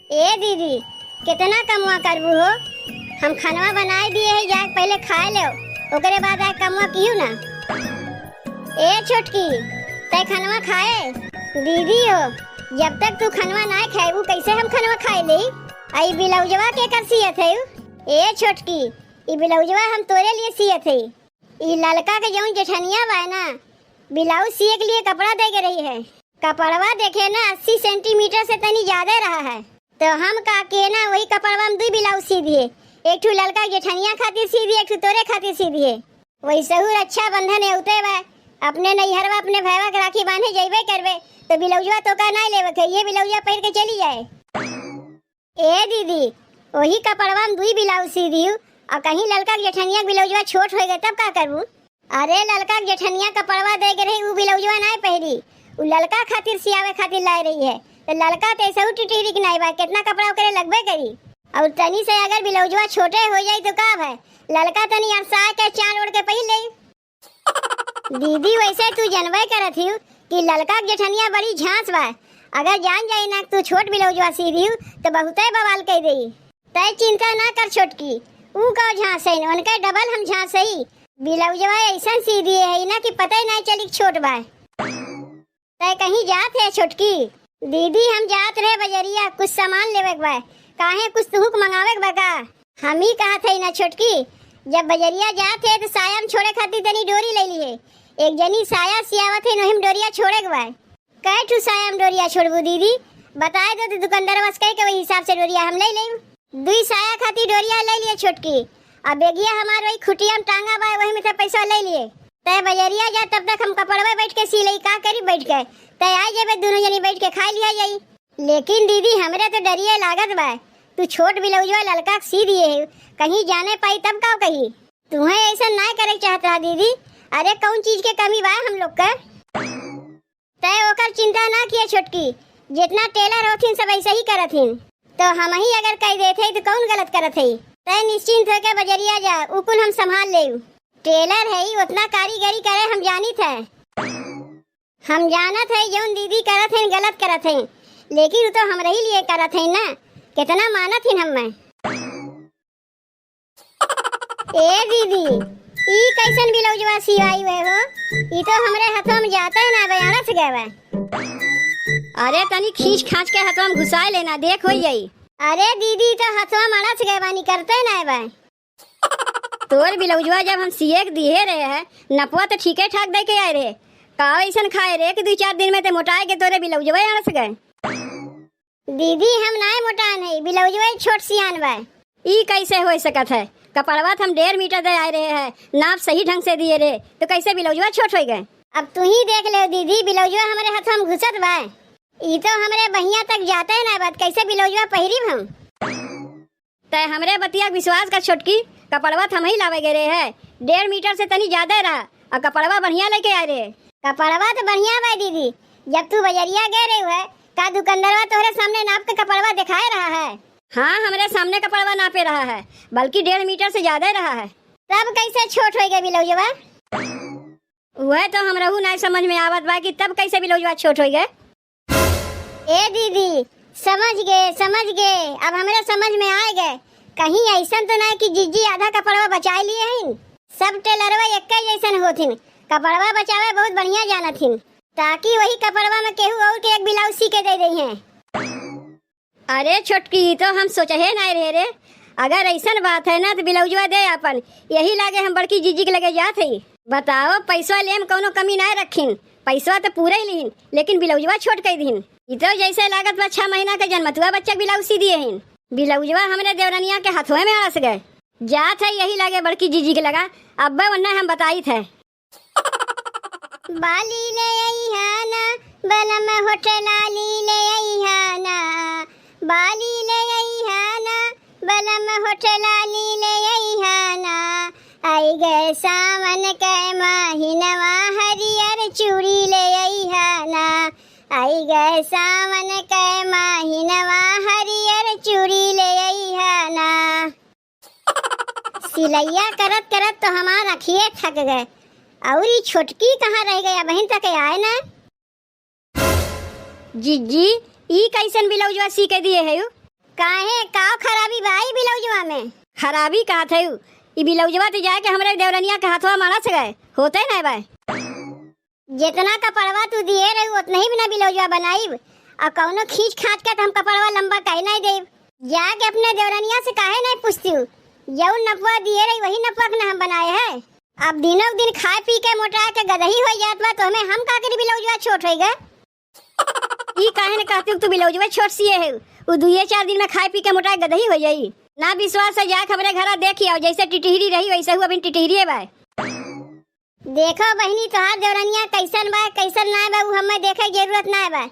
ए दीदी, कितना कमुआ करबू हो। हम खानवा बनाए दिए है, जा पहले खाए ले, ओकरे बाद आ कमुआ पियू ना। ए छोटकी, तै खानवा खाए। दीदी हो, जब तक तू खानवा ना खाएबू कैसे हम खानवा खाए ले। आई ब्लाउजवा के कर सियत है। ए छोटकी, ई ब्लाउजवा हम तोरे लिए सियत है। ई लड़का के जौन जेठनिया बा ना, ब्लाउज सिए के लिए कपड़ा दे के रही है। कपड़वा देखे ना 80 सेंटीमीटर से तनी ज्यादा रहा है, तो हम का के ना वही कपड़वा में 2 ब्लाउज सी दिए। एक ठू लड़का जेठनिया खातिर सी दिए, एक ठू तोरे खातिर सी दिए। वैसे ही रक्षा बंधन है उते बा, अपने नैहरवा अपने भैया के राखी बांधे जइबे करबे, तो ब्लाउजवा तो का ना लेवे के, ये ब्लाउजवा पहन के चली जाए। ए दीदी, वही कपड़वा में 2 ब्लाउज सी दियो, और कहीं लड़का के जेठनिया ब्लाउजवा छोट हो गए तब का करबू। अरे लड़का के जेठनिया कपड़वा दे के रही, उ ब्लाउजवा ना पहरी, उ लड़का खातिर सियावे खातिर ला रही है। तो लड़का तो ऐसा टिटिरी के नहीं बा, कितना कपड़ा ओकरे लगबे करी। और तनी से अगर ब्लाउजवा छोटे हो जाए तो का है, लड़का तनी अरसा के चांद ओढ़ के पहन ले। दीदी वैसे तू जनबे करत हिउ कि लड़का के जेठनिया बड़ी झांस बा, अगर जान जाए ना तू छोट ब्लाउजवा सी दियो तो बहुते बवाल कह देई। तय चिंता ना कर छोटकी, ऊ का झांस है, उनका डबल हम झांस है। ब्लाउजवा ऐसा सी दिए है ना कि पता ही नहीं चली छोट बा। तय कहीं जात है छोटकी। दीदी हम जात रहे बजरिया, कुछ सामान लेवे के बा, काहे कुछ तुहुक मंगावे के बा का। हम ही कहा थे ना छोटकी, जब बजरिया जात है तो साया में छोड़े खातिर तनी डोरी ले लिए। एक जनी साया सियावत है, नोहिम डोरिया छोड़े के बा। कै ठू साया में डोरिया छोड़बू दीदी, बताए दो तो दुकानदार बस कह के वही हिसाब से डोरिया हम ले लें। 2 साया खातिर डोरिया ले लिए छोटकी, अब बेगिया हमार वही खुटिया में टांगा बा, वही में से पैसा ले लिए। तय बजरिया जा, तब तक हम कपड़वा बैठ के सी लई, का करी बैठ के। तय आ जेबे दोनों जनी बैठ के खा लिया जाई। लेकिन दीदी हमरे तो डरिए लागत बा, तू छोट ब्लाउजवा लड़का के सी दिए है, कहीं जाने पाई तब का कही। तुम्हें ऐसा ना करे चाहता दीदी। अरे कौन चीज के कमी बा हम लोग का। तय ओकर चिंता ना किए छोटकी, जितना टेलर होथिन सब ऐसे ही करथिन, तो हम ही अगर कह देते तो कौन गलत करत है। तय निश्चिंत होकर बजरिया जा, उकुल हम संभाल ले। टेलर है ही उतना कारीगरी करे, हम जानित है। हम जानत है जौन दीदी करत है गलत करत है, लेकिन वो तो हमरे ही लिए करत है ना, कितना मानत है हम। ए दीदी, ई कैसन ब्लाउजवा सिवाई हुए हो, ई तो हमरे हाथों में जाता है ना, बयाना से गए। अरे तनी खींच खांच के हाथवा में घुसाए लेना, देख हो जाई। अरे दीदी तो हाथवा मारा से गए बानी, करते ना बा। तोर ब्लाउजवा जब हम सिए के दिए रहे है, नपवा तो ठीके ठाक दे के आए रहे, का ऐसा खाए रे कि 2-4 दिन में ते मोटाए के तोरे ब्लाउजवा आड़ से गए। दीदी हम नाय मोटान है, ब्लाउजवा छोट सियान बा। ई कैसे हो सकत है, कपड़वा हम 1.5 मीटर दे आए रहे है, नाप सही ढंग से दिए रे, तो कैसे ब्लाउजवा छोट हो गए। अब तू ही देख ले दीदी, ब्लाउजवा हमारे हाथों में घुसत बा, ई तो हमरे बहिया तक जाता है ना, बात कैसे ब्लाउजवा पहिरी हम। तय हमरे बतिया विश्वास कर छोटकी, कपड़वा हम ही लावे गए है, 1.5 मीटर से तनी ज्यादा रहा, और कपड़वा बढ़िया लेके आए रहे। कपड़वा तो बढ़िया बा दीदी, जब तू बजरिया गए रहे है, का दुकानदारवा तोहरे सामने नाप के कपड़वा दिखाए रहा है। हाँ, हमारे सामने कपड़वा नापे रहा है, बल्कि 1.5 मीटर से ज्यादा रहा है। तब कैसे छोट हो गए ब्लाउजवा। वह तो हम रहू नहीं समझ में आवत बा कि तब कैसे ब्लाउजवा छोट हो गए। ए दीदी समझ गए, अब हमारे समझ में आ गए। कहीं ऐसा तो नहीं कि जीजी आधा कपड़वा बचा लिए हैं। सब टेलरवा एक जैसन होथिन, कपड़वा बचावे बहुत बढ़िया जानथिन, ताकि वही कपड़वा में केहू और के एक ब्लाउज सी के दे दई हैं। अरे छोटकी, तो हम सोचे है नहीं रहे रे, अगर ऐसा बात है ना तो ब्लाउजवा दे अपन, यही लागे हम बड़की जीजी के लगे जात है। बताओ पैसा ले हम कोनो कमी नहीं रखिन, पैसा तो पूरा ही लीन, लेकिन ब्लाउजवा छोट कह दीन। ई तो जैसे लागत बा 6 महीना के जन्मतुआ बच्चा ब्लाउज सी दिए हैं, ब्लाउजवा हमरे देवरनिया के हाथों में आस गए। जात है यही लागे बड़की जीजी के लगा, अब वरना हम बताई थे। बाली ले आईहाना बलम होटलाली ले आईहाना, बाली ले आईहाना बलम होटलाली ले आईहाना। आई गए सावन के महीनवा, हरियर चूड़ी ले आईहाना। आई गए सावन के महीनवा, हरियर चूड़ी ले आईहाना। सिलैया करत करत तो हमारा अखिए थक गए, और ये छोटकी कहाँ रह गया, बहन तक आए ना। जीजी ई कैसन ब्लाउजवा सी के दिए है। काहे का खराबी भाई ब्लाउजवा में? खराबी कहा थे ई ब्लाउजवा तो जाके हमरे देवरनिया के हाथवा मारा से गए होते ना भाई। जितना कपड़वा तू दिए रही उतना ही बिना ब्लाउजवा बनाई और कौनो खींच खाच के हम कपड़वा लंबा कहे नहीं देव। जाके अपने देवरनिया से काहे नहीं पूछती हूँ? यू नपवा दिए रही वही नपवा के हम बनाए है। अब दिनों दिन खाए पी के मोटा के गदही हो जात बा तो हमें हम का करी ब्लाउजवा छोट हो गए। ई काहे ने कहती तू ब्लाउजवा छोट सिए है वो 2-4 दिन में खाए पी के मोटा गदही हो जाई। ना विश्वास है जाके हमरे घरा देखिए और जैसे टिटहरी रही वैसे हुआ अभी टिटहरी है भाई। देखो बहनी तोहार देवरनिया कैसन बा कैसन ना बा वो हमें देखे की जरूरत ना बा।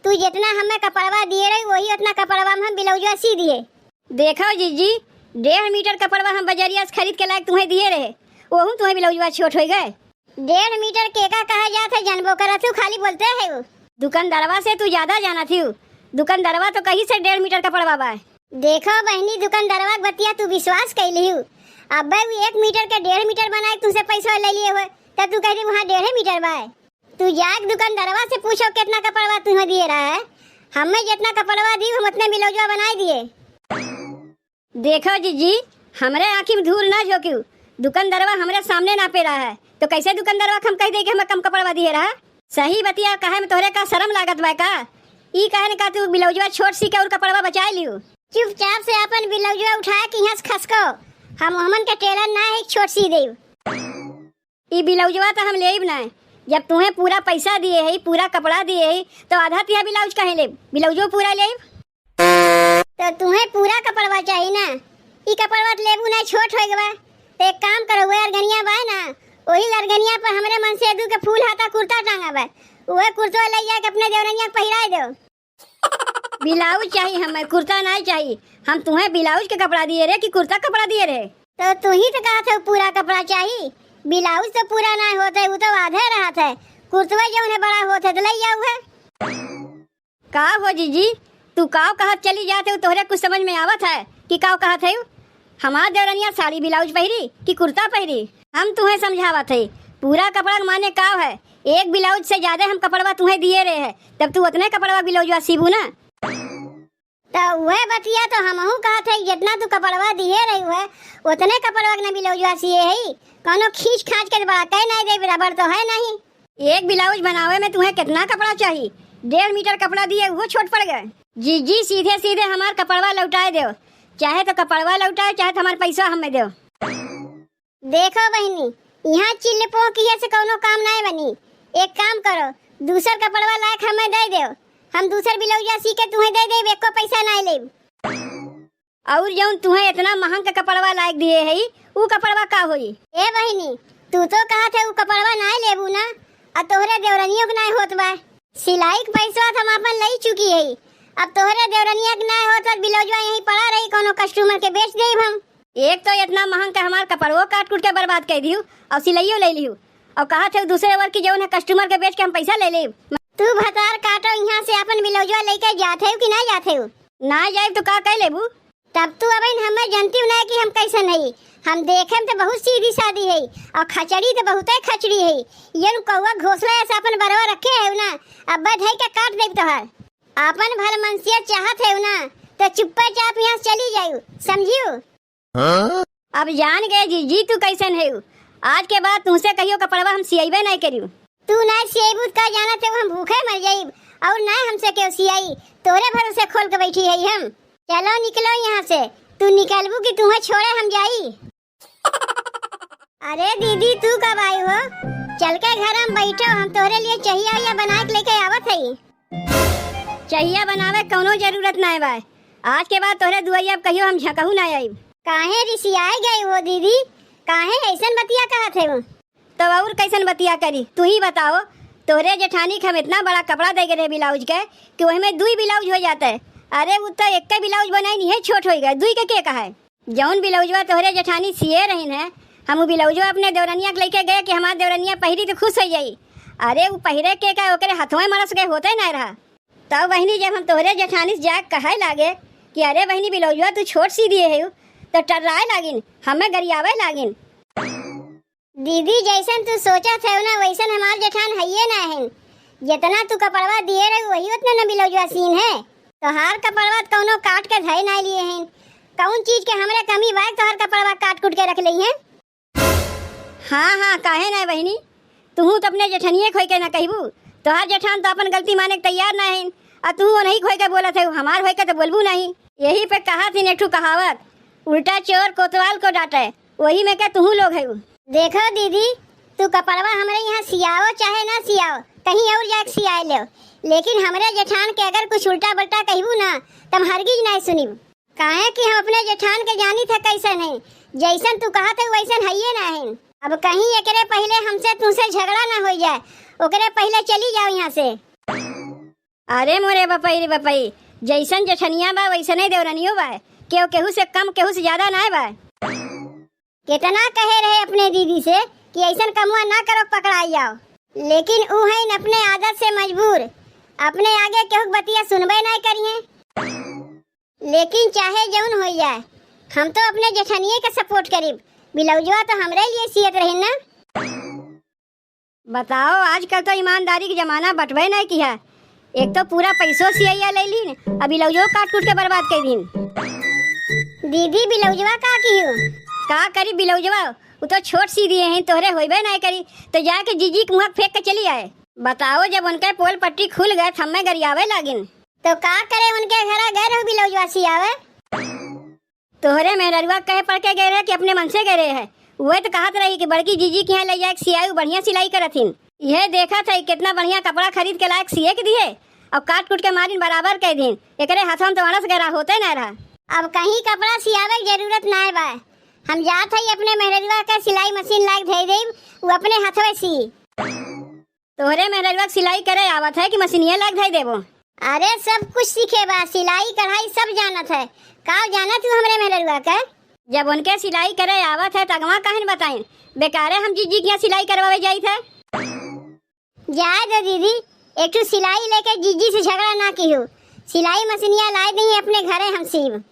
तू जितना हमें कपड़वा दिए रही वही उतना कपड़वा में हम ब्लाउजवा सी दिए। देखो जीजी 1.5 मीटर कपड़वा हम बाजारिया से खरीद के लायक तुम्हें दिए रहे वहू तुम्हें ब्लाउजवा छोट हो गए। 1.5 मीटर केका कहा जात है जानबो करा तू खाली बोलते है वो। दुकानदारवा से तू ज्यादा जाना थी दुकानदारवा तो कहीं से 1.5 मीटर कपड़वा बा। देखो बहनी दुकानदारवा बतिया तू विश्वास कैली हूँ। अब भाई 1 मीटर के 1.5 मीटर बनाए तुमसे पैसा ले लिए हुए तब तू कह रही वहाँ 1.5 मीटर बा। तू जाके दुकानदारवा से पूछो कितना कपड़वा तुम्हें दिए रहा है। हमें जितना कपड़वा दी हम उतने ब्लाउजवा बनाए दिए। देखो जीजी हमरे आँखी में धूल ना झोंकी दुकानदारवा हमरे सामने ना पे रहा है तो कैसे दुकानदारवा हम कह दे कि हमें कम कपड़वा दिए रहा। सही बतिया कहे में तोहरे का शर्म लागत बा का? ई कहे ने का तू ब्लाउजवा छोट सी के और कपड़वा बचा लियो। चुपचाप से अपन ब्लाउजवा उठा के यहाँ से खसको। हम हमन के टेलर ना है छोट सी देव। ई ब्लाउजवा तो हम लेब ना जब तुम्हें पूरा पैसा दिए है पूरा कपड़ा दिए है तो आधा तिहा ब्लाउज कहे ले ब्लाउजो पूरा लेब। तो तुम्हें पूरा कपड़वा चाहिए ना। ई कपड़वा लेबू ना छोट हो गवा तो एक काम करो वो अरगनिया बा ना वही अरगनिया पर हमरे मन से दू के फूल हाथा कुर्ता टांगा बा वो कुर्ता ले जाके अपने देवरनिया पहिराए दो। ब्लाउज चाहिए हमें कुर्ता नहीं चाहिए। हम तुम्हें ब्लाउज के कपड़ा दिए रे कि कुर्ता कपड़ा दिए रे? तो तू ही तो कहा था पूरा कपड़ा चाहिए। ब्लाउज तो पूरा ना होता है वो तो आधा रहा था। कुर्तवा जो उन्हें बड़ा होता तो ले जाऊ है। का हो जीजी तू काव कहत चली जाते हो तोहरे कुछ समझ में आवत है कि काव कहत है? हमार देवरनिया साड़ी ब्लाउज पहरी कि कुर्ता पहरी हम तुम्हें समझावत है। पूरा कपड़ा माने काव है एक ब्लाउज से ज्यादा हम कपड़वा तुम्हें दिए रहे है तब तू उतने कपड़वा ब्लाउजवा सीबू ना। तो वह बतिया तो हमहू कहा था जितना तू कपड़वा दिए रही है उतने कपड़वा के ब्लाउजवा सिए है। कोनो खींच खाच के बड़ा कह नहीं दे बराबर तो है नहीं। एक ब्लाउज बनावे में तुम्हें कितना कपड़ा चाहिए? 1.5 मीटर कपड़ा दिए वो छोट पड़ गए। जीजी सीधे सीधे हमार कपड़वा लौटाए दो चाहे तो कपड़वा लौटाए चाहे तो हमारे पैसा हमें दो। देखो बहनी यहाँ चिल्लपो किए से कोनो काम नहीं बनी। एक काम करो दूसर कपड़वा लायक हमें दे दो हम दूसर ब्लाउजा सी के तुम्हें दे दे एको पैसा नहीं लेब। और जौन तुम्हें इतना महंगा कपड़वा लायक दिए है वो कपड़वा का होई? ए बहनी तू तो कहा था वो कपड़वा नहीं लेबू ना और तोहरे देवरनियों के नहीं होत बा। सिलाई के पैसा हम अपन ले चुकी है। अब तोहरे देवरनिया के नहीं होत ब्लाउजवा यहीं पड़ा रही कोनो कस्टमर के बेच देब हम। एक तो इतना महंगा हमार कपड़वो काट कूट के बर्बाद कर दियो और सिलाइयो ले लियो और कहा थे दूसरे वर्ग की जौन है कस्टमर के बेच के हम पैसा ले लेब। तू भतार काटो यहाँ से अपन ब्लाउजवा लेके जाते हो कि नहीं जाते हो? ना जाए तो का कह लेबू? तब तू अब हमें जानती हूँ ना कि हम कैसे नहीं। हम देखे तो बहुत सीधी सादी है और खचड़ी तो बहुत है खचड़ी है। ये कौवा घोसला ऐसा अपन बरवा रखे है ना अब बधाई के काट दे तोहर। अपन भल मनसिया चाहत है ना तो चुप्पा चाप यहाँ चली जायू समझियो। अब जान गए जीजी तू कैसन है। आज के बाद तुमसे कहियो कपड़वा हम सियाइबे नहीं करियो। तू ना सियाबू का जाना थे हम भूखे मर जाइब और ना हमसे क्यों सियाई तोरे भरोसे खोल के बैठी है हम। चलो निकलो यहाँ से तू निकलबू कि तुम्हें छोड़े हम जाई। अरे दीदी तू कब आई हो? चल के घर हम बैठो हम तोरे लिए चाहिए या बना के लेके आवत है। चाहिए बनावे कोनो जरूरत नहीं बा। आज के बाद तोरे दुआई अब कहियो हम झकहू ना आई। काहे रिसियाई गई हो दीदी? काहे ऐसन बतिया कहत है वो? तो और कैसन बतिया करी तू ही बताओ। तोरे जेठानी के हम इतना बड़ा कपड़ा दे गए ब्लाउज के कि वही में 2 ब्लाउज हो जाता है। अरे वो तो एक ब्लाउज बनाई नहीं है छोट हो गया 2 के कहा है। जौन ब्लाउजवा तोहरे जेठानी सिए रही है हम वो ब्लाउजवा अपने देवरनिया के लेके गए कि हमारे देवरनिया पहरी तो खुश हो जाई। अरे वो पहरे के का ओकरे हथवा मरस गए होते नहीं रहा। तब बहनी जब हम तोहरे जेठानी से जाके कहे लागे कि अरे बहनी ब्लाउजवा तू छोट सी दिए है तो टर्राए लागिन हमें गरियावे लागिन। दीदी जैसन तू सोचा थे ना वैसन हमार जेठान है ना है। जितना तू कपड़वा दिए रहे वही उतना न ब्लाउजवा सीन है तोहार कपड़वा कौनो काट के धई ना लिए हैं। कौन चीज के हमरे कमी बा तोहार कपड़वा काट कुट के रख ली हैं? हाँ हाँ काहे ना बहनी, तू तो अपने जेठनिए खोई के ना कहबू। तोहार जेठान तो अपन गलती माने के तैयार ना है, और तू नहीं खोई के बोला थे, हमार खोई के तो बोलबू नहीं। यही पे कहा थी नेठू कहावत, उल्टा चोर कोतवाल को डांटे, वही में क्या तू लोग है। देखो दीदी, तू कपड़वा हमरे यहाँ सियाओ चाहे ना सियाओ, कहीं और जाके सियाए ले, लेकिन हमरे जेठान के अगर कुछ उल्टा बल्टा कहबू ना तब हरगिज नहीं सुनी। काहे कि हम अपने जेठान के जानी थे कैसन है, जैसन तू कहा था वैसन है ना है। अब कहीं एकरे पहले हमसे तुमसे झगड़ा ना हो जाए, ओकरे पहले चली जाओ यहाँ से। अरे मोरे बपई रे बपई, जैसन जेठनिया बा वैसन ही देवरनियो बा, केहू केहू से कम केहू से ज्यादा ना बा। कितना कहे रहे अपने दीदी से कि ऐसन कमुआ ना करो पकड़ाई जाओ, लेकिन ऊ है अपने आदत से मजबूर, अपने आगे केहू बतिया सुनबे नहीं करिए। लेकिन चाहे जौन हो जाए, हम तो अपने जेठनिए के सपोर्ट करीब, बिलौजवा तो हमरे लिए सियत रही ना। बताओ, आजकल तो ईमानदारी की जमाना बटवे नहीं किया। एक तो पूरा पैसों सिया ले लीन, अभी लौजो काट कूट के बर्बाद कर दीन। दीदी बिलौजवा का कियो? का करी बिलौजवा, वो तो छोट सी दिए हैं, तोहरे होइबे नहीं करी तो जाके जीजी के मुँह फेंक के चली आए। बताओ, जब उनके पोल पट्टी खुल गए हमें गरियावे लागिन, तो का करे उनके घर गए रहो बिलौजवा सियावे? तोहरे मेहररुआ कहे पड़ के गए रहे कि अपने मन से गए रहे है। वह तो कहत रही कि बड़की जीजी के यहाँ ले जाए सियाई, बढ़िया सिलाई करथिन। यह देखा था कितना बढ़िया कपड़ा खरीद के लायक सिए के दिए और काट कुट के मारिन बराबर कह दिन। एकरे हाथों में तो अनस गरा होते ना रहा। अब कहीं कपड़ा सियावे की जरूरत ना बा, हम जात है अपने मेहररुआ का सिलाई मशीन लायक दे देब, वो अपने हाथवे सी। तोहरे मेहररुआ सिलाई करे आवत है कि मशीनिया लायक दे देबो? अरे सब कुछ सीखे बा, सिलाई कढ़ाई सब जानत है। का जाना तू हमरे मेहररुआ का? जब उनके सिलाई करे आवत है तगवा कहन बताइन, बेकारे हम जीजी के यहाँ सिलाई करवावे जाई थे। जाए दो दीदी, एक सिलाई लेके जीजी से झगड़ा ना कियो, सिलाई मशीनिया लाई नहीं अपने घरे हम सीब।